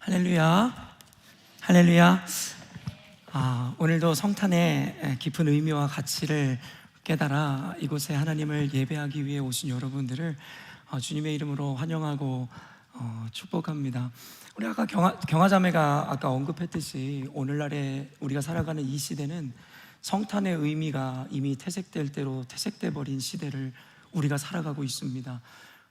할렐루야, 할렐루야. 오늘도 성탄의 깊은 의미와 가치를 깨달아 이곳에 하나님을 예배하기 위해 오신 여러분들을 주님의 이름으로 환영하고 축복합니다. 우리 아까 경화자매가 아까 언급했듯이 오늘날에 우리가 살아가는 이 시대는 성탄의 의미가 이미 퇴색될 대로 퇴색돼 버린 시대를 우리가 살아가고 있습니다.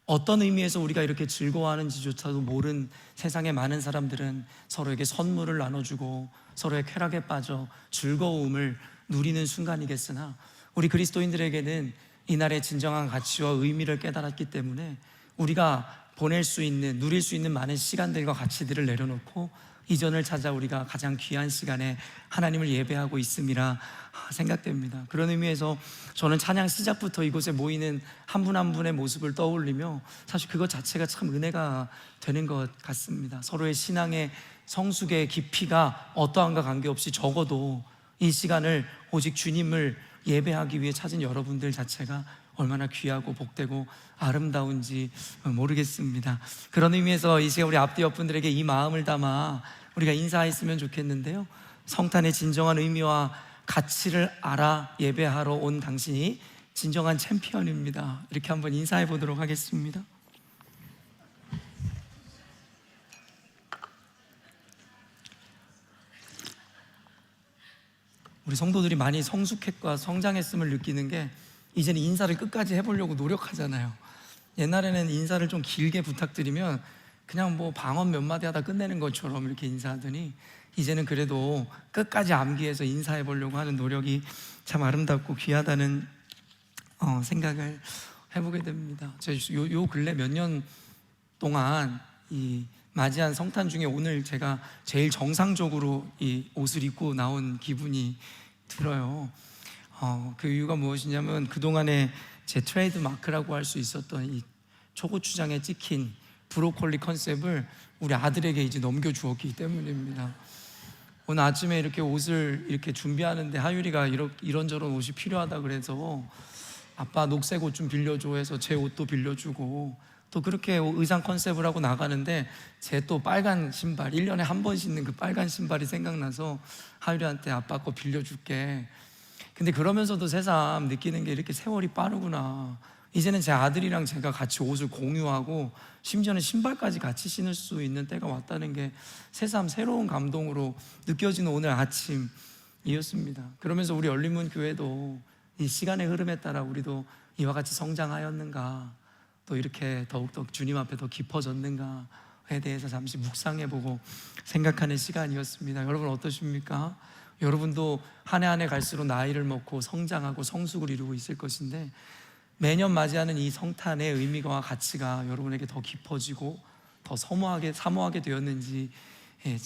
어떤 의미에서 우리가 이렇게 즐거워하는지조차도 모른 세상의 많은 사람들은 서로에게 선물을 나눠주고 서로의 쾌락에 빠져 즐거움을 누리는 순간이겠으나, 우리 그리스도인들에게는 이날의 진정한 가치와 의미를 깨달았기 때문에 우리가 보낼 수 있는, 누릴 수 있는 많은 시간들과 가치들을 내려놓고 이전을 찾아 우리가 가장 귀한 시간에 하나님을 예배하고 있음이라 생각됩니다. 그런 의미에서 저는 찬양 시작부터 이곳에 모이는 한 분 한 분의 모습을 떠올리며 사실 그것 자체가 참 은혜가 되는 것 같습니다. 서로의 신앙의 성숙의 깊이가 어떠한가 관계없이 적어도 이 시간을 오직 주님을 예배하기 위해 찾은 여러분들 자체가 얼마나 귀하고 복되고 아름다운지 모르겠습니다. 그런 의미에서 이 시간 우리 앞뒤 옆분들에게 이 마음을 담아 우리가 인사했으면 좋겠는데요, 성탄의 진정한 의미와 가치를 알아 예배하러 온 당신이 진정한 챔피언입니다. 이렇게 한번 인사해 보도록 하겠습니다. 우리 성도들이 많이 성숙했과 성장했음을 느끼는 게 이제는 인사를 끝까지 해보려고 노력하잖아요. 옛날에는 인사를 좀 길게 부탁드리면 그냥 뭐 방언 몇 마디 하다 끝내는 것처럼 이렇게 인사하더니 이제는 그래도 끝까지 암기해서 인사해 보려고 하는 노력이 참 아름답고 귀하다는 생각을 해보게 됩니다. 요 근래 몇 년 동안 이 맞이한 성탄 중에 오늘 제가 제일 정상적으로 이 옷을 입고 나온 기분이 들어요. 그 이유가 무엇이냐면 그동안에 제 트레이드 마크라고 할 수 있었던 이 초고추장에 찍힌 브로콜리 컨셉을 우리 아들에게 이제 넘겨주었기 때문입니다. 오늘 아침에 이렇게 옷을 이렇게 준비하는데 하율이가 이런저런 옷이 필요하다 그래서 아빠 녹색 옷 좀 빌려줘 해서 제 옷도 빌려주고, 또 그렇게 의상 컨셉을 하고 나가는데 제 또 빨간 신발, 1년에 한 번 신는 그 빨간 신발이 생각나서 하율이한테 아빠 거 빌려줄게. 근데 그러면서도 새삼 느끼는 게 이렇게 세월이 빠르구나. 이제는 제 아들이랑 제가 같이 옷을 공유하고 심지어는 신발까지 같이 신을 수 있는 때가 왔다는 게 새삼 새로운 감동으로 느껴지는 오늘 아침이었습니다. 그러면서 우리 열린문 교회도 이 시간의 흐름에 따라 우리도 이와 같이 성장하였는가, 또 이렇게 더욱더 주님 앞에 더 깊어졌는가에 대해서 잠시 묵상해보고 생각하는 시간이었습니다. 여러분 어떠십니까? 여러분도 한 해 한 해 갈수록 나이를 먹고 성장하고 성숙을 이루고 있을 것인데, 매년 맞이하는 이 성탄의 의미와 가치가 여러분에게 더 깊어지고 더 사모하게 되었는지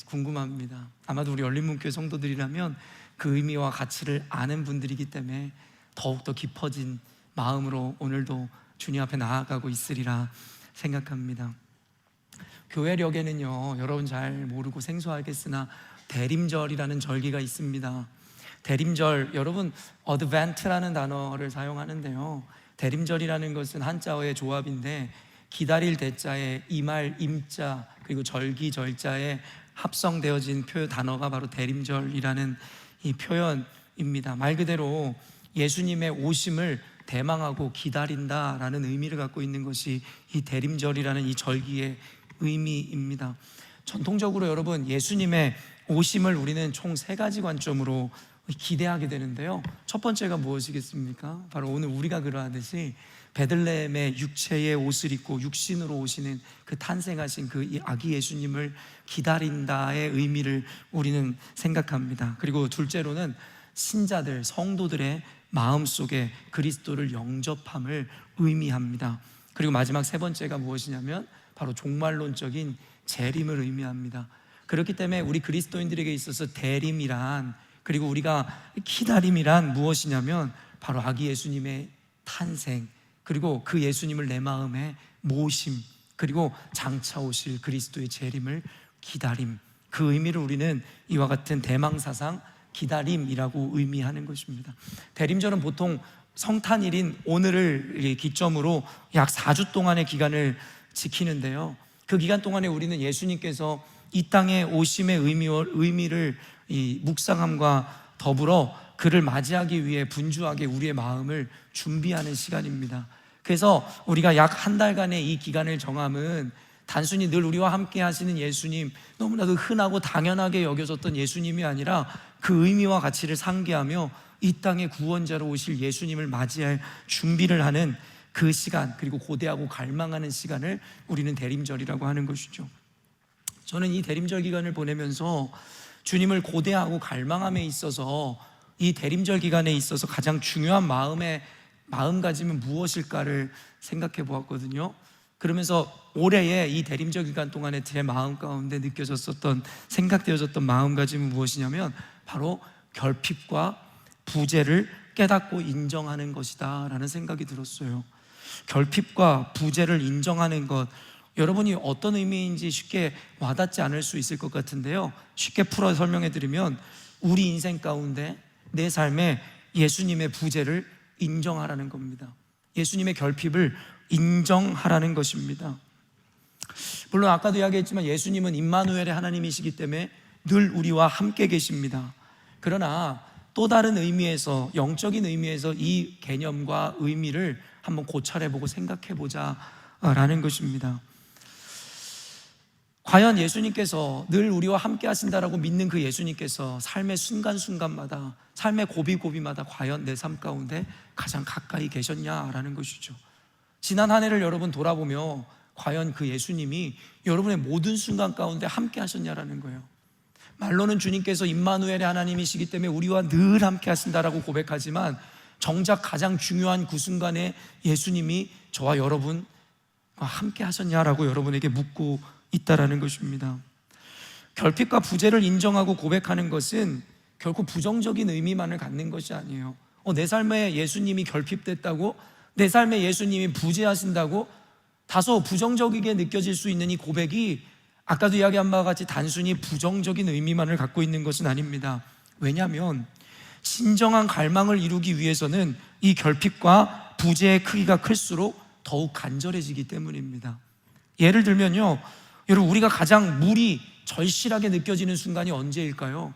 궁금합니다. 아마도 우리 열린문교회 성도들이라면 그 의미와 가치를 아는 분들이기 때문에 더욱더 깊어진 마음으로 오늘도 주님 앞에 나아가고 있으리라 생각합니다. 교회력에는요, 여러분 잘 모르고 생소하겠으나 대림절이라는 절기가 있습니다. 대림절, 여러분 어드벤트라는 단어를 사용하는데요, 대림절이라는 것은 한자어의 조합인데 기다릴 대자에 임할 임자 그리고 절기 절자에 합성되어진 단어가 바로 대림절이라는 이 표현입니다. 말 그대로 예수님의 오심을 대망하고 기다린다라는 의미를 갖고 있는 것이 이 대림절이라는 이 절기의 의미입니다. 전통적으로 여러분 예수님의 오심을 우리는 총 3가지 관점으로 기대하게 되는데요, 첫 번째가 무엇이겠습니까? 바로 오늘 우리가 그러하듯이 베들레헴의 육체의 옷을 입고 육신으로 오시는 그 탄생하신 그 아기 예수님을 기다린다의 의미를 우리는 생각합니다. 그리고 둘째로는 신자들, 성도들의 마음속에 그리스도를 영접함을 의미합니다. 그리고 마지막 3번째가 무엇이냐면 바로 종말론적인 재림을 의미합니다. 그렇기 때문에 우리 그리스도인들에게 있어서 대림이란, 그리고 우리가 기다림이란 무엇이냐면 바로 아기 예수님의 탄생, 그리고 그 예수님을 내 마음에 모심, 그리고 장차 오실 그리스도의 재림을 기다림, 그 의미를 우리는 이와 같은 대망사상 기다림이라고 의미하는 것입니다. 대림절은 보통 성탄일인 오늘을 기점으로 약 4주 동안의 기간을 지키는데요, 그 기간 동안에 우리는 예수님께서 이 땅에 오심의 의미를 이 묵상함과 더불어 그를 맞이하기 위해 분주하게 우리의 마음을 준비하는 시간입니다. 그래서 우리가 약 한 달간의 이 기간을 정함은 단순히 늘 우리와 함께 하시는 예수님, 너무나도 흔하고 당연하게 여겨졌던 예수님이 아니라 그 의미와 가치를 상기하며 이 땅의 구원자로 오실 예수님을 맞이할 준비를 하는 그 시간, 그리고 고대하고 갈망하는 시간을 우리는 대림절이라고 하는 것이죠. 저는 이 대림절 기간을 보내면서 주님을 고대하고 갈망함에 있어서, 이 대림절 기간에 있어서 가장 중요한 마음가짐은 무엇일까를 생각해 보았거든요. 그러면서 올해의 이 대림절 기간 동안에 제 마음 가운데 느껴졌었던, 생각되어졌던 마음가짐은 무엇이냐면 바로 결핍과 부재를 깨닫고 인정하는 것이다 라는 생각이 들었어요. 결핍과 부재를 인정하는 것, 여러분이 어떤 의미인지 쉽게 와닿지 않을 수 있을 것 같은데요, 쉽게 풀어 설명해 드리면 우리 인생 가운데 내 삶에 예수님의 부재를 인정하라는 겁니다. 예수님의 결핍을 인정하라는 것입니다. 물론 아까도 이야기했지만 예수님은 임마누엘의 하나님이시기 때문에 늘 우리와 함께 계십니다. 그러나 또 다른 의미에서, 영적인 의미에서 이 개념과 의미를 한번 고찰해보고 생각해보자 라는 것입니다. 과연 예수님께서 늘 우리와 함께 하신다라고 믿는 그 예수님께서 삶의 순간순간마다, 삶의 고비고비마다 과연 내 삶 가운데 가장 가까이 계셨냐라는 것이죠. 지난 한 해를 여러분 돌아보며 과연 그 예수님이 여러분의 모든 순간 가운데 함께 하셨냐라는 거예요. 말로는 주님께서 임마누엘의 하나님이시기 때문에 우리와 늘 함께 하신다라고 고백하지만 정작 가장 중요한 그 순간에 예수님이 저와 여러분과 함께 하셨냐라고 여러분에게 묻고 있다라는 것입니다. 결핍과 부재를 인정하고 고백하는 것은 결코 부정적인 의미만을 갖는 것이 아니에요. 내 삶에 예수님이 결핍됐다고, 내 삶에 예수님이 부재하신다고 다소 부정적이게 느껴질 수 있는 이 고백이 아까도 이야기한 바와 같이 단순히 부정적인 의미만을 갖고 있는 것은 아닙니다. 왜냐하면 진정한 갈망을 이루기 위해서는 이 결핍과 부재의 크기가 클수록 더욱 간절해지기 때문입니다. 예를 들면요, 여러분, 우리가 가장 물이 절실하게 느껴지는 순간이 언제일까요?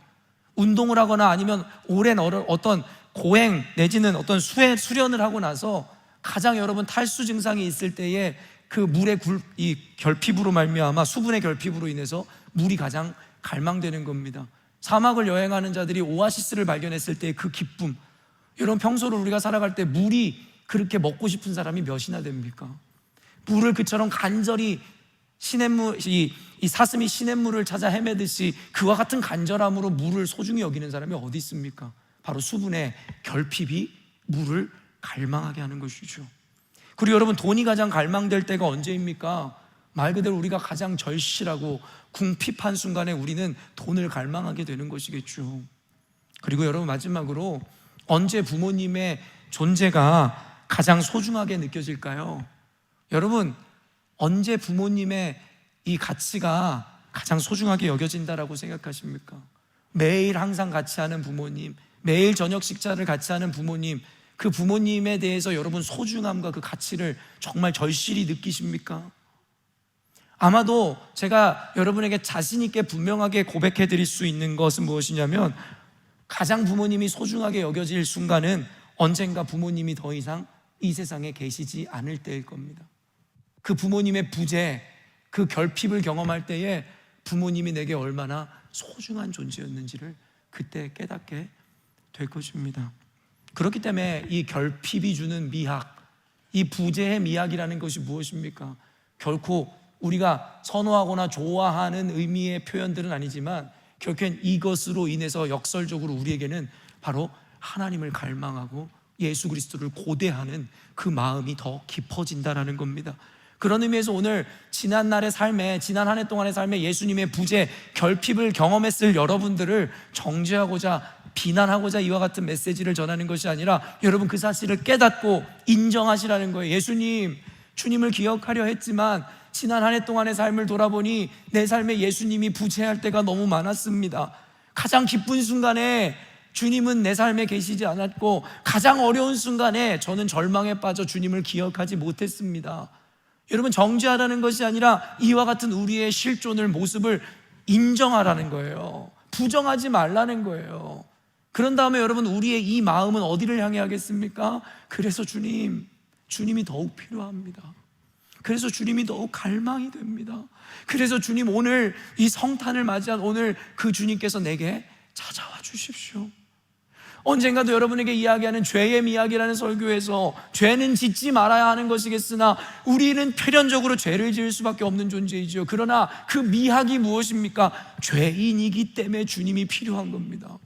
운동을 하거나 아니면 오랜 어떤 고행 내지는 어떤 수련을 하고 나서 가장 여러분 탈수 증상이 있을 때에 그 물의 이 결핍으로 말미암아, 수분의 결핍으로 인해서 물이 가장 갈망되는 겁니다. 사막을 여행하는 자들이 오아시스를 발견했을 때의 그 기쁨, 여러분 평소로 우리가 살아갈 때 물이 그렇게 먹고 싶은 사람이 몇이나 됩니까? 물을 그처럼 간절히 시냇물, 이 사슴이 시냇물을 찾아 헤매듯이 그와 같은 간절함으로 물을 소중히 여기는 사람이 어디 있습니까? 바로 수분의 결핍이 물을 갈망하게 하는 것이죠. 그리고 여러분, 돈이 가장 갈망될 때가 언제입니까? 말 그대로 우리가 가장 절실하고 궁핍한 순간에 우리는 돈을 갈망하게 되는 것이겠죠. 그리고 여러분, 마지막으로 언제 부모님의 존재가 가장 소중하게 느껴질까요? 여러분, 언제 부모님의 이 가치가 가장 소중하게 여겨진다라고 생각하십니까? 매일 항상 같이 하는 부모님, 매일 저녁 식사를 같이 하는 부모님, 그 부모님에 대해서 여러분 소중함과 그 가치를 정말 절실히 느끼십니까? 아마도 제가 여러분에게 자신 있게 분명하게 고백해 드릴 수 있는 것은 무엇이냐면, 가장 부모님이 소중하게 여겨질 순간은 언젠가 부모님이 더 이상 이 세상에 계시지 않을 때일 겁니다. 그 부모님의 부재, 그 결핍을 경험할 때에 부모님이 내게 얼마나 소중한 존재였는지를 그때 깨닫게 될 것입니다. 그렇기 때문에 이 결핍이 주는 미학, 이 부재의 미학이라는 것이 무엇입니까? 결코 우리가 선호하거나 좋아하는 의미의 표현들은 아니지만 결국엔 이것으로 인해서 역설적으로 우리에게는 바로 하나님을 갈망하고 예수 그리스도를 고대하는 그 마음이 더 깊어진다라는 겁니다. 그런 의미에서 오늘 지난 날의 삶에, 지난 한 해 동안의 삶에 예수님의 부재, 결핍을 경험했을 여러분들을 정죄하고자, 비난하고자 이와 같은 메시지를 전하는 것이 아니라 여러분 그 사실을 깨닫고 인정하시라는 거예요. 예수님, 주님을 기억하려 했지만 지난 한 해 동안의 삶을 돌아보니 내 삶에 예수님이 부재할 때가 너무 많았습니다. 가장 기쁜 순간에 주님은 내 삶에 계시지 않았고, 가장 어려운 순간에 저는 절망에 빠져 주님을 기억하지 못했습니다. 여러분, 정죄하라는 것이 아니라 이와 같은 우리의 실존을, 모습을 인정하라는 거예요. 부정하지 말라는 거예요. 그런 다음에 여러분, 우리의 이 마음은 어디를 향해 하겠습니까? 그래서 주님이 더욱 필요합니다. 그래서 주님이 더욱 갈망이 됩니다. 그래서 주님, 오늘 이 성탄을 맞이한 오늘 그 주님께서 내게 찾아와 주십시오. 언젠가도 여러분에게 이야기하는 죄의 미학이라는 설교에서 죄는 짓지 말아야 하는 것이겠으나 우리는 필연적으로 죄를 지을 수밖에 없는 존재이죠. 그러나 그 미학이 무엇입니까? 죄인이기 때문에 주님이 필요한 겁니다.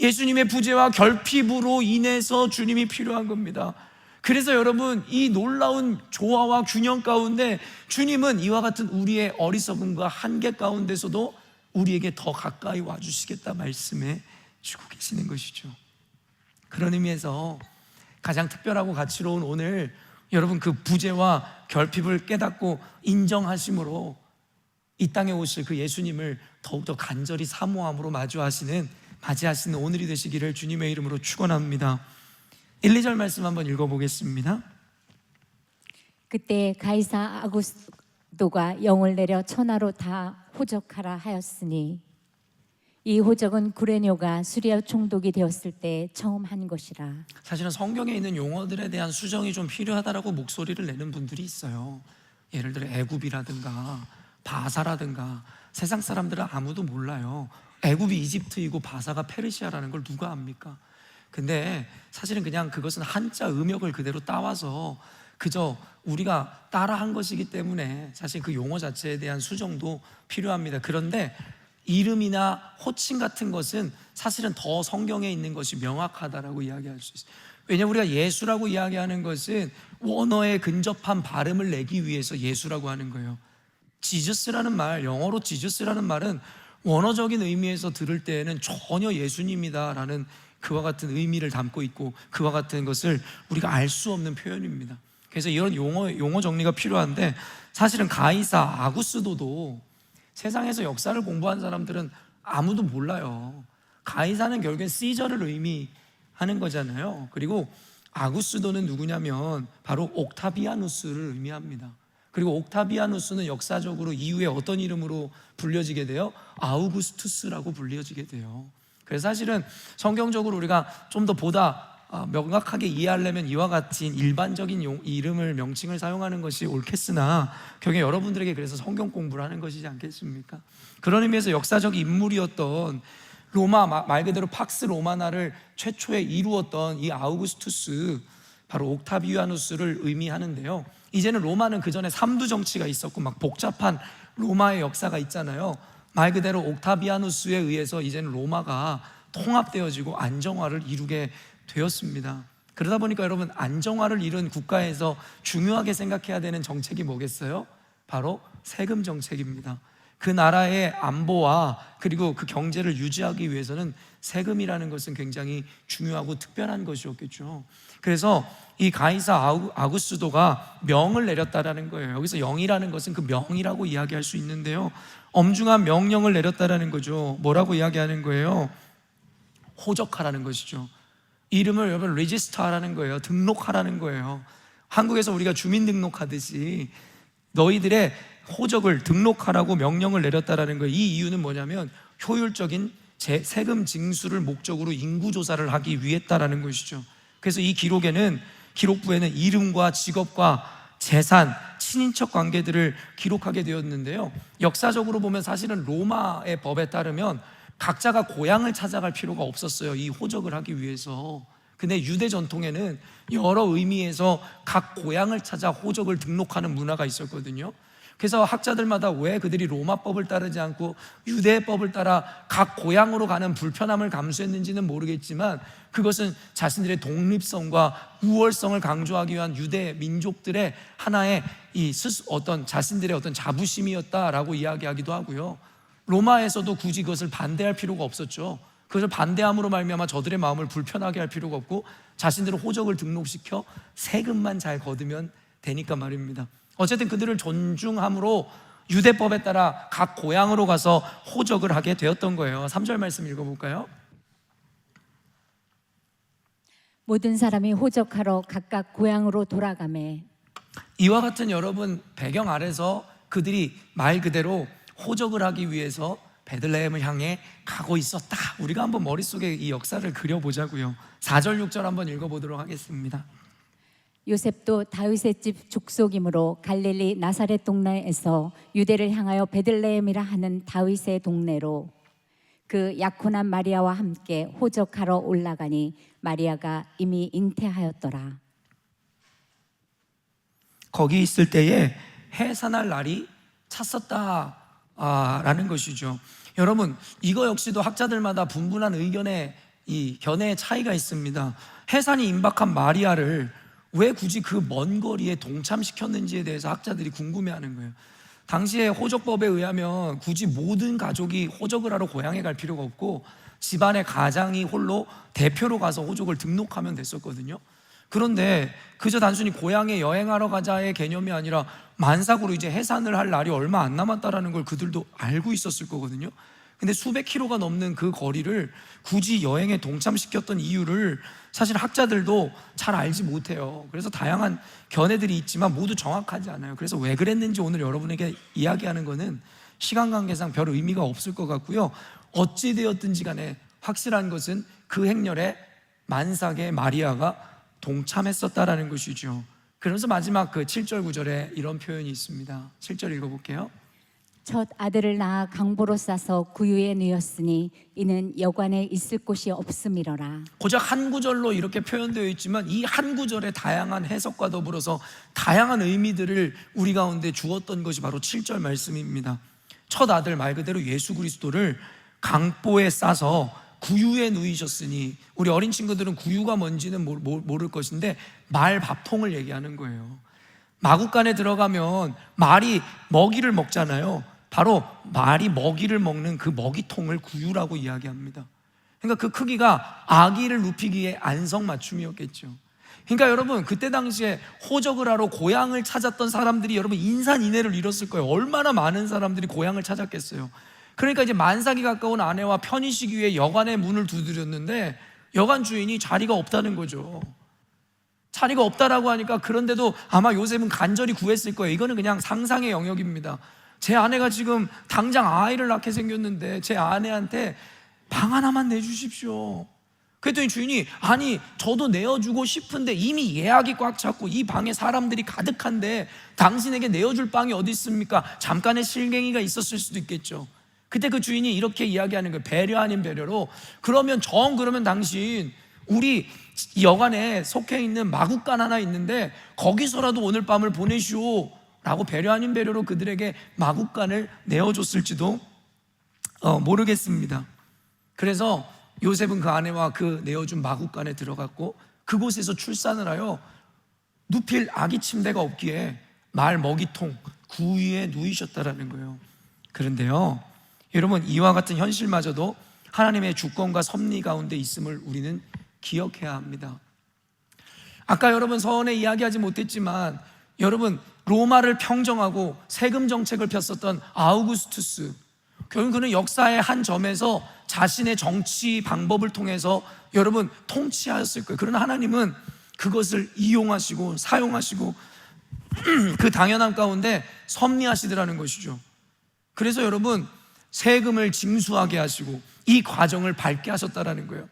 예수님의 부재와 결핍으로 인해서 주님이 필요한 겁니다. 그래서 여러분, 이 놀라운 조화와 균형 가운데 주님은 이와 같은 우리의 어리석음과 한계 가운데서도 우리에게 더 가까이 와주시겠다 말씀해 주고 계시는 것이죠. 그런 의미에서 가장 특별하고 가치로운 오늘, 여러분 그 부재와 결핍을 깨닫고 인정하심으로 이 땅에 오실 그 예수님을 더욱더 간절히 사모함으로 맞이하시는 오늘이 되시기를 주님의 이름으로 축원합니다. 1, 2절 말씀 한번 읽어보겠습니다. 그때 가이사 아구스도가 영을 내려 천하로 다 호적하라 하였으니 이 호적은 구레뇨가 수리아 총독이 되었을 때 처음 한 것이라. 사실은 성경에 있는 용어들에 대한 수정이 좀 필요하다라고 목소리를 내는 분들이 있어요. 예를 들어 애굽이라든가 바사라든가, 세상 사람들은 아무도 몰라요. 애굽이 이집트이고 바사가 페르시아라는 걸 누가 압니까? 근데 사실은 그냥 그것은 한자 음역을 그대로 따와서 그저 우리가 따라한 것이기 때문에 사실 그 용어 자체에 대한 수정도 필요합니다. 그런데 이름이나 호칭 같은 것은 사실은 더 성경에 있는 것이 명확하다라고 이야기할 수 있어요. 왜냐하면 우리가 예수라고 이야기하는 것은 원어에 근접한 발음을 내기 위해서 예수라고 하는 거예요. 지저스라는 말, 영어로 지저스라는 말은 원어적인 의미에서 들을 때에는 전혀 예수님이다라는 그와 같은 의미를 담고 있고, 그와 같은 것을 우리가 알 수 없는 표현입니다. 그래서 이런 용어 정리가 필요한데, 사실은 가이사 아구스도도 세상에서 역사를 공부한 사람들은 아무도 몰라요. 가이사는 결국엔 시저를 의미하는 거잖아요. 그리고 아구스도는 누구냐면 바로 옥타비아누스를 의미합니다. 그리고 옥타비아누스는 역사적으로 이후에 어떤 이름으로 불려지게 돼요? 아우구스투스라고 불려지게 돼요. 그래서 사실은 성경적으로 우리가 좀 더 보다 명확하게 이해하려면 이와 같은 일반적인 이름을, 명칭을 사용하는 것이 옳겠으나 결국에 여러분들에게 그래서 성경 공부를 하는 것이지 않겠습니까? 그런 의미에서 역사적 인물이었던 로마, 말 그대로 팍스 로마나를 최초에 이루었던 이 아우구스투스, 바로 옥타비아누스를 의미하는데요. 이제는 로마는 그 전에 삼두 정치가 있었고 막 복잡한 로마의 역사가 있잖아요. 말 그대로 옥타비아누스에 의해서 이제는 로마가 통합되어지고 안정화를 이루게 되었습니다. 그러다 보니까 여러분, 안정화를 이룬 국가에서 중요하게 생각해야 되는 정책이 뭐겠어요? 바로 세금 정책입니다. 그 나라의 안보와 그리고 그 경제를 유지하기 위해서는 세금이라는 것은 굉장히 중요하고 특별한 것이었겠죠. 그래서 이 가이사 아구스도가 명을 내렸다라는 거예요. 여기서 영이라는 것은 그 명이라고 이야기할 수 있는데요, 엄중한 명령을 내렸다라는 거죠. 뭐라고 이야기하는 거예요? 호적하라는 것이죠. 이름을 여러분 레지스터하라는 거예요. 등록하라는 거예요. 한국에서 우리가 주민등록하듯이 너희들의 호적을 등록하라고 명령을 내렸다라는 거예요. 이 이유는 뭐냐면 효율적인 세금 징수를 목적으로 인구조사를 하기 위했다라는 것이죠. 그래서 이 기록부에는 이름과 직업과 재산, 친인척 관계들을 기록하게 되었는데요, 역사적으로 보면 사실은 로마의 법에 따르면 각자가 고향을 찾아갈 필요가 없었어요, 이 호적을 하기 위해서. 근데 유대 전통에는 여러 의미에서 각 고향을 찾아 호적을 등록하는 문화가 있었거든요. 그래서 학자들마다 왜 그들이 로마법을 따르지 않고 유대법을 따라 각 고향으로 가는 불편함을 감수했는지는 모르겠지만, 그것은 자신들의 독립성과 우월성을 강조하기 위한 유대 민족들의 하나의 자신들의 어떤 자부심이었다라고 이야기하기도 하고요. 로마에서도 굳이 그것을 반대할 필요가 없었죠. 그것을 반대함으로 말미암아 저들의 마음을 불편하게 할 필요가 없고 자신들의 호적을 등록시켜 세금만 잘 거두면 되니까 말입니다. 어쨌든 그들을 존중함으로 유대법에 따라 각 고향으로 가서 호적을 하게 되었던 거예요. 3절 말씀 읽어볼까요? 모든 사람이 호적하러 각각 고향으로 돌아가매. 이와 같은 여러분 배경 아래서 그들이 말 그대로 호적을 하기 위해서 베들레헴을 향해 가고 있었다. 우리가 한번 머릿속에 이 역사를 그려보자고요. 4절 6절 한번 읽어보도록 하겠습니다. 요셉도 다윗의 집 족속이므로 갈릴리 나사렛 동네에서 유대를 향하여 베들레헴이라 하는 다윗의 동네로 그 약혼한 마리아와 함께 호적하러 올라가니 마리아가 이미 잉태하였더라. 거기 있을 때에 해산할 날이 찼었다라는 것이죠. 여러분, 이거 역시도 학자들마다 분분한 의견의 이 견해의 차이가 있습니다. 해산이 임박한 마리아를 왜 굳이 그 먼 거리에 동참시켰는지에 대해서 학자들이 궁금해하는 거예요. 당시에 호적법에 의하면 굳이 모든 가족이 호적을 하러 고향에 갈 필요가 없고 집안의 가장이 홀로 대표로 가서 호적을 등록하면 됐었거든요. 그런데 그저 단순히 고향에 여행하러 가자의 개념이 아니라 만삭으로 이제 해산을 할 날이 얼마 안 남았다라는 걸 그들도 알고 있었을 거거든요. 근데 수백 킬로가 넘는 그 거리를 굳이 여행에 동참시켰던 이유를 사실 학자들도 잘 알지 못해요. 그래서 다양한 견해들이 있지만 모두 정확하지 않아요. 그래서 왜 그랬는지 오늘 여러분에게 이야기하는 거는 시간 관계상 별 의미가 없을 것 같고요. 어찌 되었든지 간에 확실한 것은 그 행렬에 만삭의 마리아가 동참했었다라는 것이죠. 그러면서 마지막 그 7절 9절에 이런 표현이 있습니다. 7절 읽어볼게요. 첫 아들을 낳아 강보로 싸서 구유에 누였으니 이는 여관에 있을 곳이 없음이러라. 고작 한 구절로 이렇게 표현되어 있지만 이 한 구절의 다양한 해석과 더불어서 다양한 의미들을 우리 가운데 주었던 것이 바로 7절 말씀입니다. 첫 아들 말 그대로 예수 그리스도를 강보에 싸서 구유에 누이셨으니, 우리 어린 친구들은 구유가 뭔지는 모를 것인데 말밥통을 얘기하는 거예요. 마구간에 들어가면 말이 먹이를 먹잖아요. 바로 말이 먹이를 먹는 그 먹이통을 구유라고 이야기합니다. 그러니까 그 크기가 아기를 눕히기에 안성맞춤이었겠죠. 그러니까 여러분, 그때 당시에 호적을 하러 고향을 찾았던 사람들이 여러분 인산인해를 이뤘을 거예요. 얼마나 많은 사람들이 고향을 찾았겠어요. 그러니까 이제 만삭이 가까운 아내와 편히쉬기 위해 여관의 문을 두드렸는데 여관 주인이 자리가 없다는 거죠. 자리가 없다라고 하니까, 그런데도 아마 요셉은 간절히 구했을 거예요. 이거는 그냥 상상의 영역입니다. 제 아내가 지금 당장 아이를 낳게 생겼는데 제 아내한테 방 하나만 내주십시오. 그랬더니 주인이, 아니 저도 내어주고 싶은데 이미 예약이 꽉 찼고 이 방에 사람들이 가득한데 당신에게 내어줄 방이 어디 있습니까? 잠깐의 실갱이가 있었을 수도 있겠죠. 그때 그 주인이 이렇게 이야기하는 거예요. 배려 아닌 배려로, 그러면 당신 우리 여관에 속해 있는 마구간 하나 있는데 거기서라도 오늘 밤을 보내시오 라고 배려 아닌 배려로 그들에게 마구간을 내어줬을지도 모르겠습니다. 그래서 요셉은 그 아내와 그 내어준 마구간에 들어갔고 그곳에서 출산을 하여 눕힐 아기 침대가 없기에 말 먹이통 구유에 누이셨다라는 거예요. 그런데요, 여러분, 이와 같은 현실마저도 하나님의 주권과 섭리 가운데 있음을 우리는 기억해야 합니다. 아까 여러분 서원에 이야기하지 못했지만, 여러분 로마를 평정하고 세금 정책을 폈었던 아우구스투스, 결국 그는 역사의 한 점에서 자신의 정치 방법을 통해서 여러분 통치하였을 거예요. 그러나 하나님은 그것을 이용하시고 사용하시고 그 당연함 가운데 섭리하시더라는 것이죠. 그래서 여러분 세금을 징수하게 하시고 이 과정을 밟게 하셨다라는 거예요.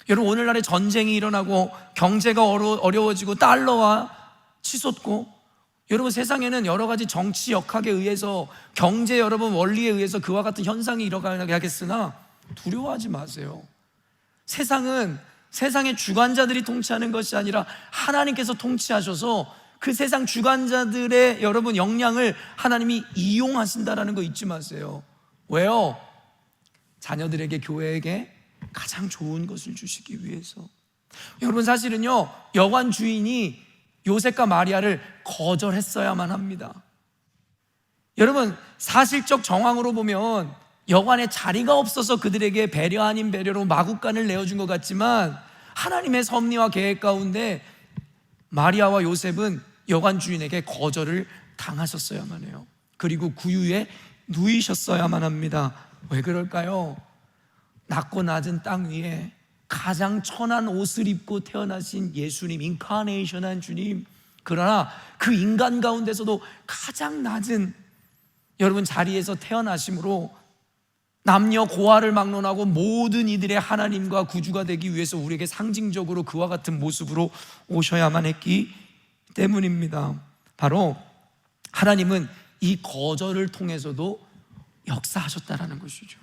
여러분, 오늘날의 전쟁이 일어나고 경제가 어려워지고 달러와 치솟고, 여러분 세상에는 여러 가지 정치 역학에 의해서, 경제 여러분 원리에 의해서 그와 같은 현상이 일어나게 하겠으나 두려워하지 마세요. 세상은 세상의 주관자들이 통치하는 것이 아니라 하나님께서 통치하셔서 그 세상 주관자들의 여러분 역량을 하나님이 이용하신다라는 거 잊지 마세요. 왜요? 자녀들에게, 교회에게 가장 좋은 것을 주시기 위해서. 여러분 사실은요, 여관 주인이 요셉과 마리아를 거절했어야만 합니다. 여러분 사실적 정황으로 보면 여관에 자리가 없어서 그들에게 배려 아닌 배려로 마구간을 내어준 것 같지만, 하나님의 섭리와 계획 가운데 마리아와 요셉은 여관 주인에게 거절을 당하셨어야만 해요. 그리고 구유에 누이셨어야만 합니다. 왜 그럴까요? 낮고 낮은 땅 위에 가장 천한 옷을 입고 태어나신 예수님, 인카네이션한 주님, 그러나 그 인간 가운데서도 가장 낮은 여러분 자리에서 태어나심으로 남녀 고아를 막론하고 모든 이들의 하나님과 구주가 되기 위해서 우리에게 상징적으로 그와 같은 모습으로 오셔야만 했기 때문입니다. 바로 하나님은 이 거절을 통해서도 역사하셨다라는 것이죠.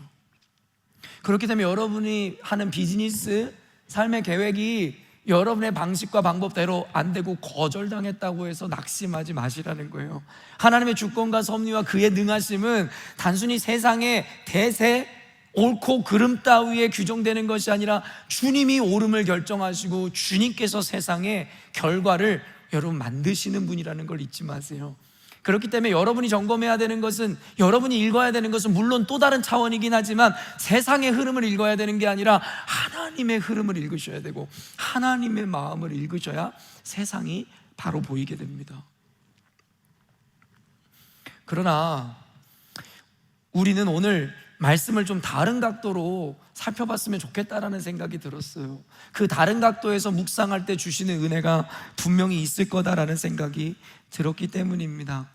그렇기 때문에 여러분이 하는 비즈니스, 삶의 계획이 여러분의 방식과 방법대로 안 되고 거절당했다고 해서 낙심하지 마시라는 거예요. 하나님의 주권과 섭리와 그의 능하심은 단순히 세상의 대세, 옳고 그름 따위에 규정되는 것이 아니라 주님이 옳음을 결정하시고 주님께서 세상의 결과를 여러분 만드시는 분이라는 걸 잊지 마세요. 그렇기 때문에 여러분이 점검해야 되는 것은, 여러분이 읽어야 되는 것은 물론 또 다른 차원이긴 하지만 세상의 흐름을 읽어야 되는 게 아니라 하나님의 흐름을 읽으셔야 되고 하나님의 마음을 읽으셔야 세상이 바로 보이게 됩니다. 그러나 우리는 오늘 말씀을 좀 다른 각도로 살펴봤으면 좋겠다라는 생각이 들었어요. 그 다른 각도에서 묵상할 때 주시는 은혜가 분명히 있을 거다라는 생각이 들었기 때문입니다.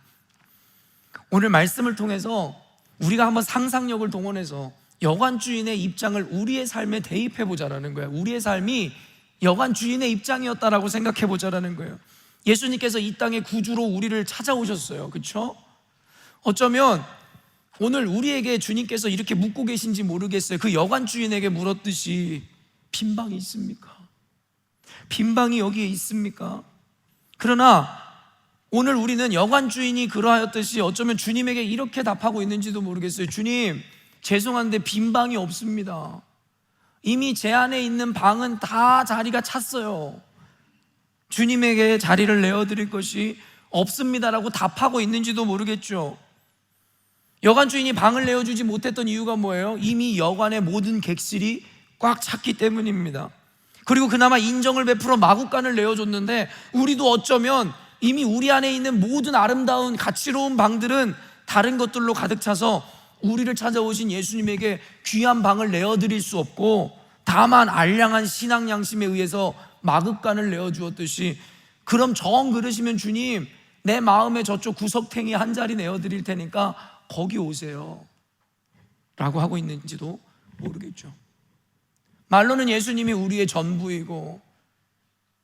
오늘 말씀을 통해서 우리가 한번 상상력을 동원해서 여관주인의 입장을 우리의 삶에 대입해 보자라는 거예요. 우리의 삶이 여관주인의 입장이었다라고 생각해 보자라는 거예요. 예수님께서 이 땅의 구주로 우리를 찾아오셨어요. 그렇죠? 어쩌면 오늘 우리에게 주님께서 이렇게 묻고 계신지 모르겠어요. 그 여관주인에게 물었듯이 빈방이 있습니까? 빈방이 여기에 있습니까? 그러나 오늘 우리는 여관주인이 그러하였듯이 어쩌면 주님에게 이렇게 답하고 있는지도 모르겠어요. 주님, 죄송한데 빈방이 없습니다. 이미 제 안에 있는 방은 다 자리가 찼어요. 주님에게 자리를 내어드릴 것이 없습니다라고 답하고 있는지도 모르겠죠. 여관주인이 방을 내어주지 못했던 이유가 뭐예요? 이미 여관의 모든 객실이 꽉 찼기 때문입니다. 그리고 그나마 인정을 베풀어 마구간을 내어줬는데 우리도 어쩌면 이미 우리 안에 있는 모든 아름다운 가치로운 방들은 다른 것들로 가득 차서 우리를 찾아오신 예수님에게 귀한 방을 내어드릴 수 없고 다만 알량한 신앙 양심에 의해서 마구간을 내어주었듯이 그럼 정 그러시면 주님, 내 마음의 저쪽 구석탱이 한 자리 내어드릴 테니까 거기 오세요 라고 하고 있는지도 모르겠죠. 말로는 예수님이 우리의 전부이고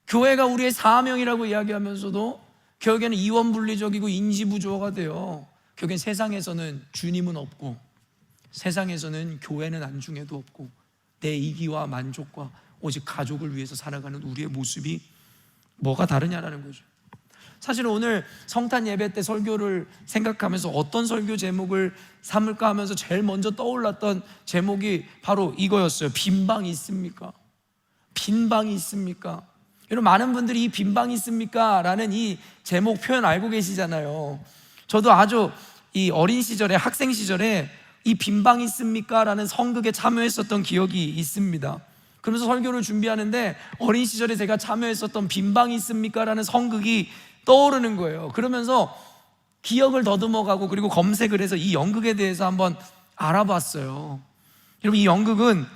교회가 우리의 사명이라고 이야기하면서도 결국에는 이원분리적이고 인지부조화가 되어 결국엔 세상에서는 주님은 없고 세상에서는 교회는 안중에도 없고 내 이기와 만족과 오직 가족을 위해서 살아가는 우리의 모습이 뭐가 다르냐라는 거죠. 사실은 오늘 성탄 예배 때 설교를 생각하면서 어떤 설교 제목을 삼을까 하면서 제일 먼저 떠올랐던 제목이 바로 이거였어요. 빈방이 있습니까? 빈방이 있습니까? 여러분, 많은 분들이 이 빈방이 있습니까? 라는 이 제목 표현 알고 계시잖아요. 저도 아주 이 어린 시절에, 학생 시절에 이 빈방이 있습니까? 라는 성극에 참여했었던 기억이 있습니다. 그러면서 설교를 준비하는데 어린 시절에 제가 참여했었던 빈방이 있습니까? 라는 성극이 떠오르는 거예요. 그러면서 기억을 더듬어가고 그리고 검색을 해서 이 연극에 대해서 한번 알아봤어요. 여러분, 이 연극은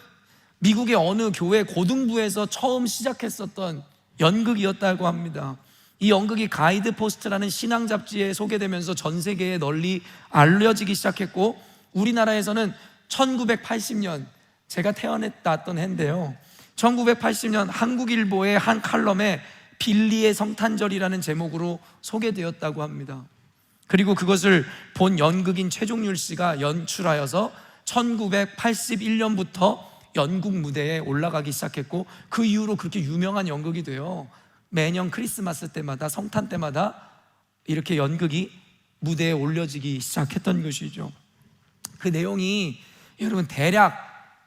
미국의 어느 교회 고등부에서 처음 시작했었던 연극이었다고 합니다. 이 연극이 가이드 포스트라는 신앙 잡지에 소개되면서 전 세계에 널리 알려지기 시작했고 우리나라에서는 1980년 제가 태어났던 해인데요, 1980년 한국일보의 한 칼럼에 빌리의 성탄절이라는 제목으로 소개되었다고 합니다. 그리고 그것을 본 연극인 최종률 씨가 연출하여서 1981년부터 연극 무대에 올라가기 시작했고 그 이후로 그렇게 유명한 연극이 돼요. 매년 크리스마스 때마다, 성탄 때마다 이렇게 연극이 무대에 올려지기 시작했던 것이죠. 그 내용이 여러분 대략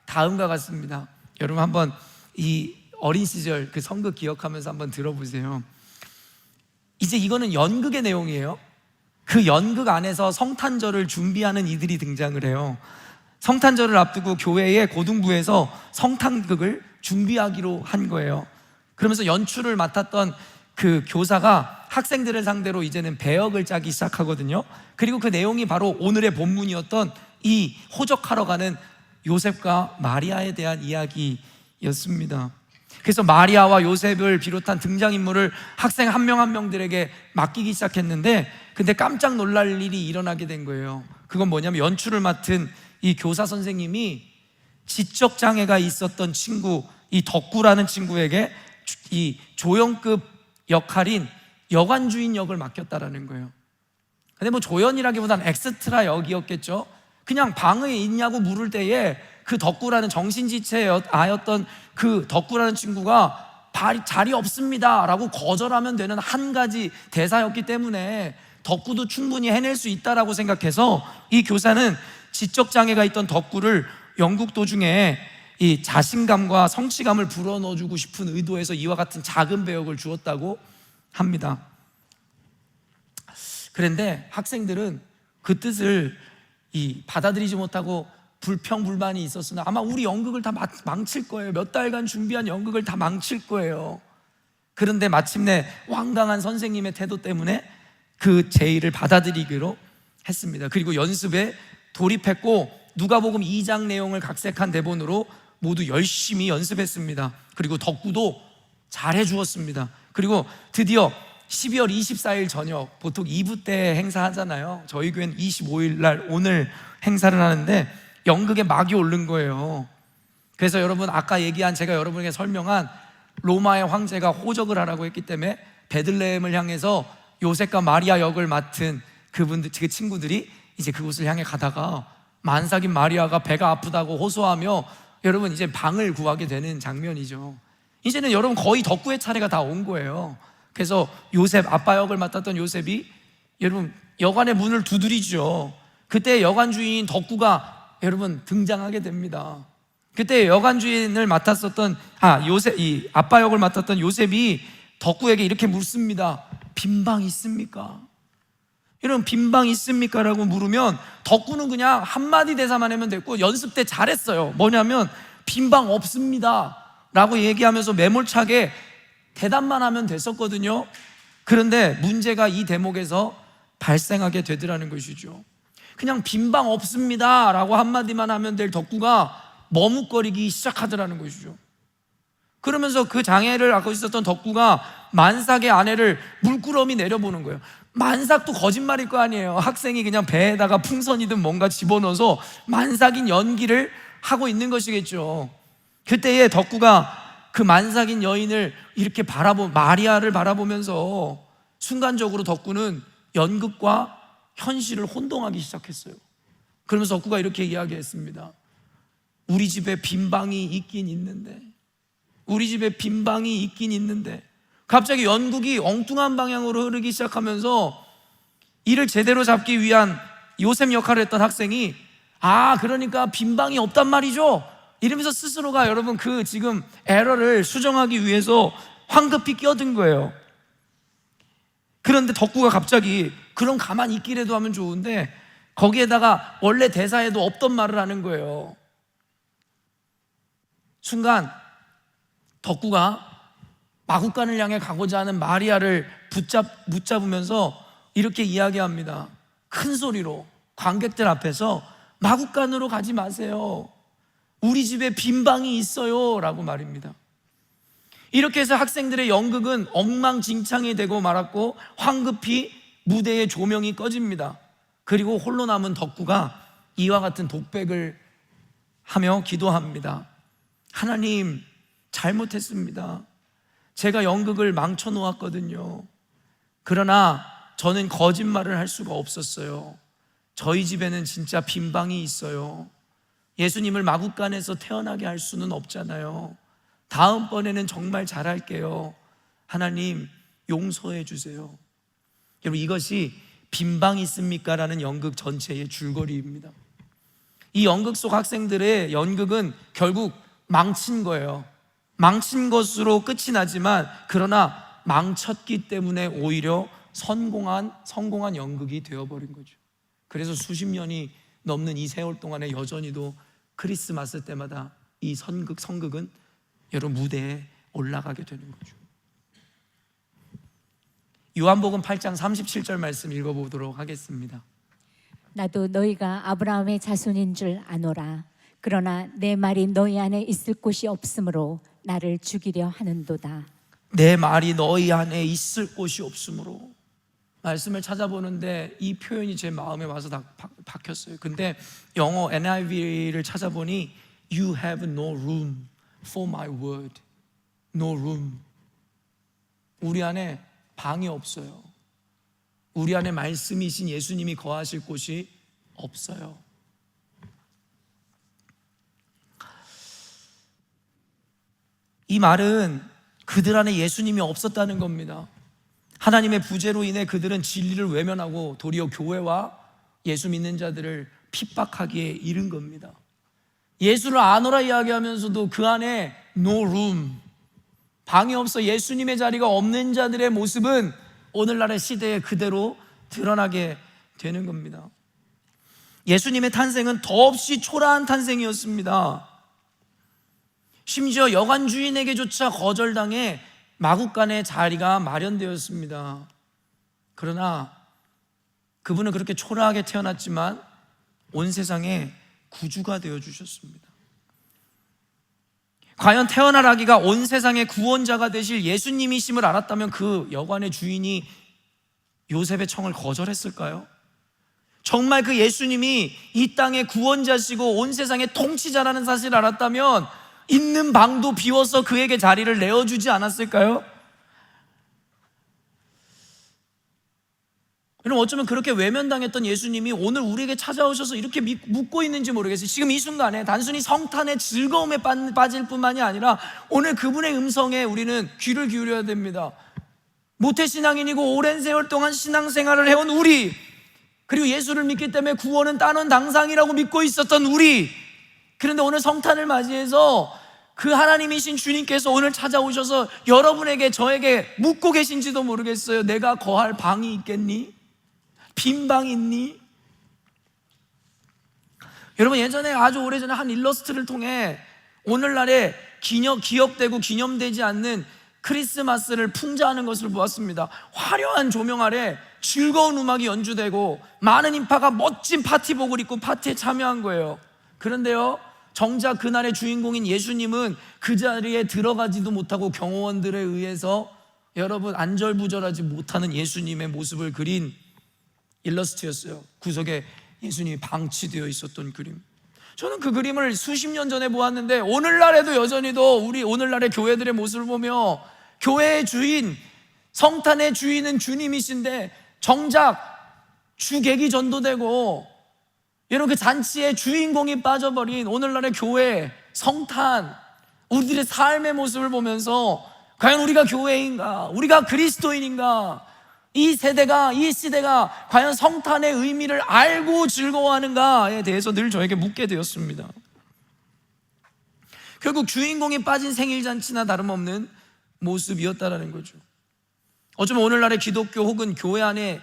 다음과 같습니다. 여러분 한번 이 어린 시절 그 성극 기억하면서 한번 들어보세요. 이제 이거는 연극의 내용이에요. 그 연극 안에서 성탄절을 준비하는 이들이 등장을 해요. 성탄절을 앞두고 교회의 고등부에서 성탄극을 준비하기로 한 거예요. 그러면서 연출을 맡았던 그 교사가 학생들을 상대로 이제는 배역을 짜기 시작하거든요. 그리고 그 내용이 바로 오늘의 본문이었던 이 호적하러 가는 요셉과 마리아에 대한 이야기였습니다. 그래서 마리아와 요셉을 비롯한 등장인물을 학생 한 명 한 명들에게 맡기기 시작했는데 근데 깜짝 놀랄 일이 일어나게 된 거예요. 그건 뭐냐면 연출을 맡은 이 교사 선생님이 지적 장애가 있었던 친구, 이 덕구라는 친구에게 이 조연급 역할인 여관주인 역을 맡겼다라는 거예요. 근데 뭐 조연이라기보다는 엑스트라 역이었겠죠. 그냥 방에 있냐고 물을 때에 그 덕구라는 정신지체아였던 그 덕구라는 친구가 자리 없습니다 라고 거절하면 되는 한 가지 대사였기 때문에 덕구도 충분히 해낼 수 있다라고 생각해서 이 교사는 지적장애가 있던 덕구를 연극 도중에 이 자신감과 성취감을 불어넣어주고 싶은 의도에서 이와 같은 작은 배역을 주었다고 합니다. 그런데 학생들은 그 뜻을 받아들이지 못하고 불평불만이 있었으나 아마 우리 연극을 다 망칠 거예요. 몇 달간 준비한 연극을 다 망칠 거예요. 그런데 마침내 완강한 선생님의 태도 때문에 그 제의를 받아들이기로 했습니다. 그리고 연습에 돌입했고 누가복음 2장 내용을 각색한 대본으로 모두 열심히 연습했습니다. 그리고 덕구도 잘해 주었습니다. 그리고 드디어 12월 24일 저녁, 보통 2부 때 행사하잖아요. 저희 교회는 25일 날 오늘 행사를 하는데 연극에 막이 오른 거예요. 그래서 여러분 아까 얘기한, 제가 여러분에게 설명한 로마의 황제가 호적을 하라고 했기 때문에 베들레헴을 향해서 요셉과 마리아 역을 맡은 그분들, 그 친구들이 이제 그곳을 향해 가다가 만삭인 마리아가 배가 아프다고 호소하며 여러분 이제 방을 구하게 되는 장면이죠. 이제는 여러분 거의 덕구의 차례가 다 온 거예요. 그래서 요셉, 아빠 역을 맡았던 요셉이 여러분 여관의 문을 두드리죠. 그때 여관 주인인 덕구가 여러분 등장하게 됩니다. 그때 여관 주인을 맡았었던 요셉, 이 아빠 역을 맡았던 요셉이 덕구에게 이렇게 묻습니다. 빈방 있습니까? 여러분 빈방 있습니까? 라고 물으면 덕구는 그냥 한마디 대사만 하면 됐고 연습 때 잘했어요. 뭐냐면 빈방 없습니다 라고 얘기하면서 매몰차게 대답만 하면 됐었거든요. 그런데 문제가 이 대목에서 발생하게 되더라는 것이죠. 그냥 빈방 없습니다 라고 한마디만 하면 될 덕구가 머뭇거리기 시작하더라는 것이죠. 그러면서 그 장애를 갖고 있었던 덕구가 만삭의 아내를 물끄러미 내려보는 거예요. 만삭도 거짓말일 거 아니에요. 학생이 그냥 배에다가 풍선이든 뭔가 집어넣어서 만삭인 연기를 하고 있는 것이겠죠. 그때에 덕구가 그 만삭인 여인을 이렇게 마리아를 바라보면서 순간적으로 덕구는 연극과 현실을 혼동하기 시작했어요. 그러면서 덕구가 이렇게 이야기했습니다. 우리 집에 빈방이 있긴 있는데, 우리 집에 빈방이 있긴 있는데. 갑자기 연극이 엉뚱한 방향으로 흐르기 시작하면서 이를 제대로 잡기 위한 요셉 역할을 했던 학생이 그러니까 빈방이 없단 말이죠 이러면서 스스로가 여러분 그 지금 에러를 수정하기 위해서 황급히 끼어든 거예요. 그런데 덕구가 갑자기 그럼 가만히 있기라도 하면 좋은데 거기에다가 원래 대사에도 없던 말을 하는 거예요. 순간 덕구가 마구간을 향해 가고자 하는 마리아를 붙잡으면서 이렇게 이야기합니다. 큰 소리로 관객들 앞에서 마구간으로 가지 마세요. 우리 집에 빈방이 있어요 라고 말입니다. 이렇게 해서 학생들의 연극은 엉망진창이 되고 말았고 황급히 무대의 조명이 꺼집니다. 그리고 홀로 남은 덕구가 이와 같은 독백을 하며 기도합니다. 하나님, 잘못했습니다. 제가 연극을 망쳐놓았거든요. 그러나 저는 거짓말을 할 수가 없었어요. 저희 집에는 진짜 빈방이 있어요. 예수님을 마구간에서 태어나게 할 수는 없잖아요. 다음번에는 정말 잘할게요. 하나님 용서해 주세요. 여러분 이것이 빈방 있습니까? 라는 연극 전체의 줄거리입니다. 이 연극 속 학생들의 연극은 결국 망친 거예요. 망친 것으로 끝이 나지만 그러나 망쳤기 때문에 오히려 성공한 연극이 되어버린 거죠. 그래서 수십 년이 넘는 이 세월 동안에 여전히도 크리스마스 때마다 이 성극은 여러분 무대에 올라가게 되는 거죠. 요한복음 8장 37절 말씀 읽어보도록 하겠습니다. 나도 너희가 아브라함의 자손인 줄 아노라. 그러나 내 말이 너희 안에 있을 곳이 없으므로 나를 죽이려 하는도다. 내 말이 너희 안에 있을 곳이 없으므로. 말씀을 찾아보는데 이 표현이 제 마음에 와서 다 박혔어요. 근데 영어 NIV를 찾아보니 You have no room for my word. No room. 우리 안에 방이 없어요. 우리 안에 말씀이신 예수님이 거하실 곳이 없어요. 이 말은 그들 안에 예수님이 없었다는 겁니다. 하나님의 부재로 인해 그들은 진리를 외면하고 도리어 교회와 예수 믿는 자들을 핍박하기에 이른 겁니다. 예수를 아노라 이야기하면서도 그 안에 no room, 방이 없어 예수님의 자리가 없는 자들의 모습은 오늘날의 시대에 그대로 드러나게 되는 겁니다. 예수님의 탄생은 더없이 초라한 탄생이었습니다. 심지어 여관 주인에게조차 거절당해 마구간에 자리가 마련되었습니다. 그러나 그분은 그렇게 초라하게 태어났지만 온 세상에 구주가 되어주셨습니다. 과연 태어날 아기가 온 세상의 구원자가 되실 예수님이심을 알았다면 그 여관의 주인이 요셉의 청을 거절했을까요? 정말 그 예수님이 이 땅의 구원자시고 온 세상의 통치자라는 사실을 알았다면 있는 방도 비워서 그에게 자리를 내어주지 않았을까요? 여러분, 어쩌면 그렇게 외면당했던 예수님이 오늘 우리에게 찾아오셔서 이렇게 묻고 있는지 모르겠어요. 지금 이 순간에 단순히 성탄의 즐거움에 빠질 뿐만이 아니라 오늘 그분의 음성에 우리는 귀를 기울여야 됩니다. 모태신앙인이고 오랜 세월 동안 신앙생활을 해온 우리, 그리고 예수를 믿기 때문에 구원은 따는 당상이라고 믿고 있었던 우리, 그런데 오늘 성탄을 맞이해서 그 하나님이신 주님께서 오늘 찾아오셔서 여러분에게, 저에게 묻고 계신지도 모르겠어요. 내가 거할 방이 있겠니? 빈 방이 있니? 여러분, 예전에 아주 오래전에 한 일러스트를 통해 오늘날에 기억되고 기념되지 않는 크리스마스를 풍자하는 것을 보았습니다. 화려한 조명 아래 즐거운 음악이 연주되고 많은 인파가 멋진 파티복을 입고 파티에 참여한 거예요. 그런데요, 정작 그날의 주인공인 예수님은 그 자리에 들어가지도 못하고 경호원들에 의해서 여러분 안절부절하지 못하는 예수님의 모습을 그린 일러스트였어요. 구석에 예수님이 방치되어 있었던 그림. 저는 그 그림을 수십 년 전에 보았는데 오늘날에도 여전히도 우리 오늘날의 교회들의 모습을 보며 교회의 주인, 성탄의 주인은 주님이신데 정작 주객이 전도되고 여러분 그 잔치의 주인공이 빠져버린 오늘날의 교회, 성탄, 우리들의 삶의 모습을 보면서 과연 우리가 교회인가? 우리가 그리스도인인가? 이 시대가 과연 성탄의 의미를 알고 즐거워하는가에 대해서 늘 저에게 묻게 되었습니다. 결국 주인공이 빠진 생일잔치나 다름없는 모습이었다라는 거죠. 어쩌면 오늘날의 기독교 혹은 교회 안에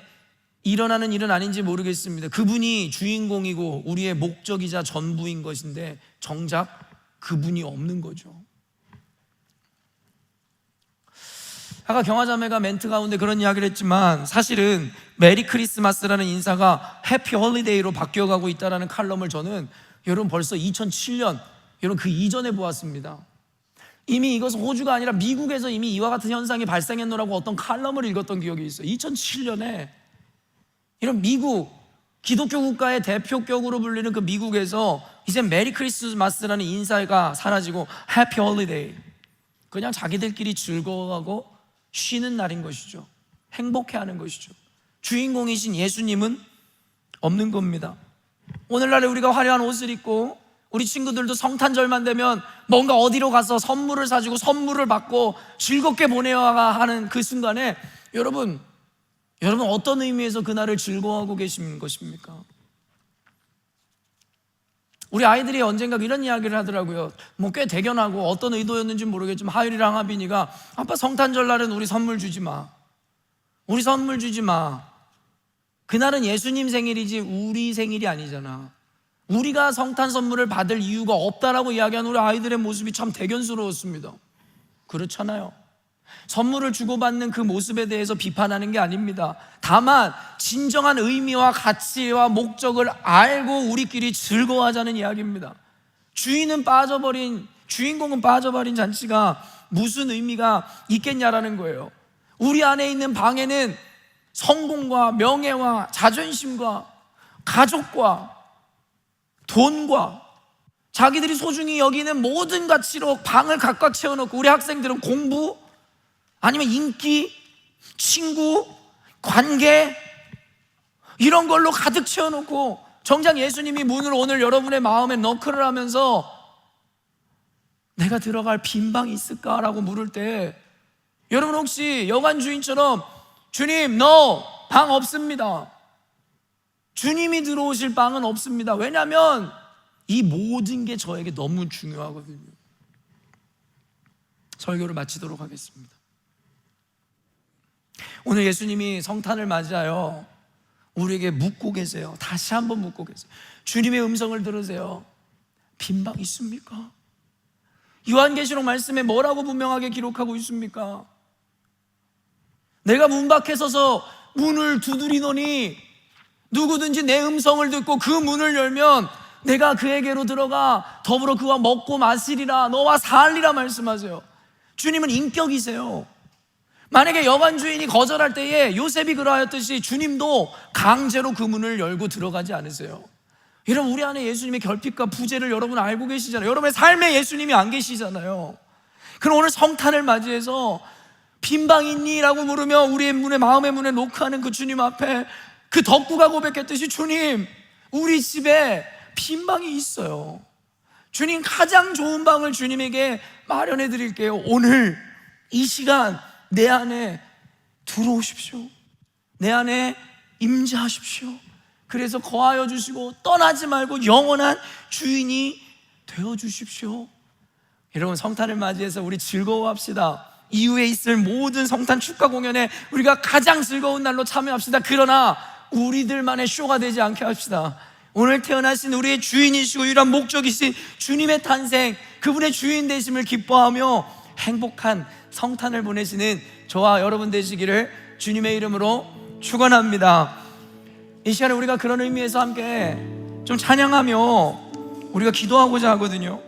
일어나는 일은 아닌지 모르겠습니다. 그분이 주인공이고 우리의 목적이자 전부인 것인데 정작 그분이 없는 거죠. 아까 경화자매가 멘트 가운데 그런 이야기를 했지만 사실은 메리 크리스마스라는 인사가 해피 홀리데이로 바뀌어가고 있다는 칼럼을 저는 여러분 벌써 2007년 여러분 그 이전에 보았습니다. 이미 이것은 호주가 아니라 미국에서 이미 이와 같은 현상이 발생했노라고 어떤 칼럼을 읽었던 기억이 있어요. 2007년에 이런 미국 기독교 국가의 대표격으로 불리는 그 미국에서 이제 메리 크리스마스라는 인사가 사라지고 해피 홀리데이, 그냥 자기들끼리 즐거워하고 쉬는 날인 것이죠. 행복해하는 것이죠. 주인공이신 예수님은 없는 겁니다. 오늘날에 우리가 화려한 옷을 입고 우리 친구들도 성탄절만 되면 뭔가 어디로 가서 선물을 사주고 선물을 받고 즐겁게 보내야 하는 그 순간에 여러분 어떤 의미에서 그날을 즐거워하고 계신 것입니까? 우리 아이들이 언젠가 이런 이야기를 하더라고요. 뭐 꽤 대견하고 어떤 의도였는지 모르겠지만 하율이랑 하빈이가 아빠 성탄절 날은 우리 선물 주지 마. 우리 선물 주지 마. 그날은 예수님 생일이지 우리 생일이 아니잖아. 우리가 성탄 선물을 받을 이유가 없다라고 이야기하는 우리 아이들의 모습이 참 대견스러웠습니다. 그렇잖아요. 선물을 주고받는 그 모습에 대해서 비판하는 게 아닙니다. 다만 진정한 의미와 가치와 목적을 알고 우리끼리 즐거워하자는 이야기입니다. 주인공은 빠져버린 잔치가 무슨 의미가 있겠냐라는 거예요. 우리 안에 있는 방에는 성공과 명예와 자존심과 가족과 돈과 자기들이 소중히 여기는 모든 가치로 방을 각각 채워놓고, 우리 학생들은 공부 아니면 인기, 친구, 관계 이런 걸로 가득 채워놓고, 정작 예수님이 문을 오늘 여러분의 마음에 너클을 하면서 내가 들어갈 빈 방이 있을까라고 물을 때, 여러분 혹시 여관 주인처럼 주님, 방 없습니다, 주님이 들어오실 방은 없습니다. 왜냐하면 이 모든 게 저에게 너무 중요하거든요. 설교를 마치도록 하겠습니다. 오늘 예수님이 성탄을 맞이하여 우리에게 묻고 계세요. 다시 한번 묻고 계세요. 주님의 음성을 들으세요. 빈 방 있습니까? 요한계시록 말씀에 뭐라고 분명하게 기록하고 있습니까? 내가 문 밖에 서서 문을 두드리노니 누구든지 내 음성을 듣고 그 문을 열면 내가 그에게로 들어가 더불어 그와 먹고 마시리라, 너와 살리라 말씀하세요. 주님은 인격이세요. 만약에 여관 주인이 거절할 때에 요셉이 그러하였듯이 주님도 강제로 그 문을 열고 들어가지 않으세요. 여러분, 우리 안에 예수님의 결핍과 부재를 여러분 알고 계시잖아요. 여러분의 삶에 예수님이 안 계시잖아요. 그럼 오늘 성탄을 맞이해서 빈방 있니? 라고 물으며 우리의 문에, 마음의 문에 노크하는 그 주님 앞에 그 덕구가 고백했듯이, 주님, 우리 집에 빈방이 있어요. 주님, 가장 좋은 방을 주님에게 마련해 드릴게요. 오늘 이 시간 내 안에 들어오십시오. 내 안에 임재하십시오. 그래서 거하여 주시고 떠나지 말고 영원한 주인이 되어 주십시오. 여러분, 성탄을 맞이해서 우리 즐거워합시다. 이후에 있을 모든 성탄 축하 공연에 우리가 가장 즐거운 날로 참여합시다. 그러나 우리들만의 쇼가 되지 않게 합시다. 오늘 태어나신 우리의 주인이시고 유일한 목적이신 주님의 탄생, 그분의 주인 되심을 기뻐하며 행복한 성탄을 보내시는 저와 여러분 되시기를 주님의 이름으로 축원합니다. 이 시간에 우리가 그런 의미에서 함께 좀 찬양하며 우리가 기도하고자 하거든요.